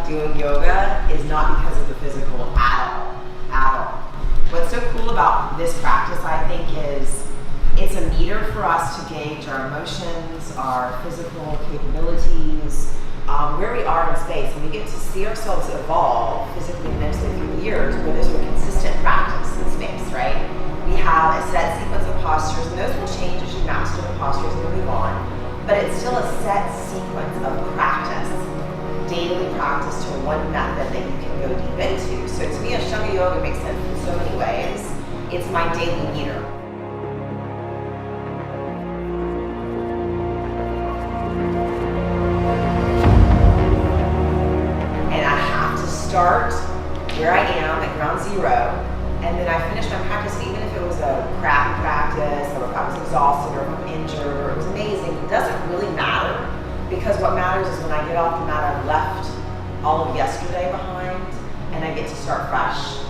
doing yoga is not because of the physical at all. What's so cool about this practice, I think, is it's a meter for us to gauge our emotions, our physical capabilities, where we are in space, and we get to see ourselves evolve physically and mentally through the years where there's a consistent practice in space, right? We have a set sequence of postures, and those will change as you master the postures and move on, but it's still a set sequence of practice, daily practice to one method that you can go deep into. So to me, Ashtanga Yoga makes sense in so many ways. It's my daily meter. Start where I am at ground zero, and then I finish my practice, even if it was a crappy practice, or if I was exhausted, or if I'm injured, or it was amazing. It doesn't really matter, because what matters is when I get off the mat, I've left all of yesterday behind, and I get to start fresh.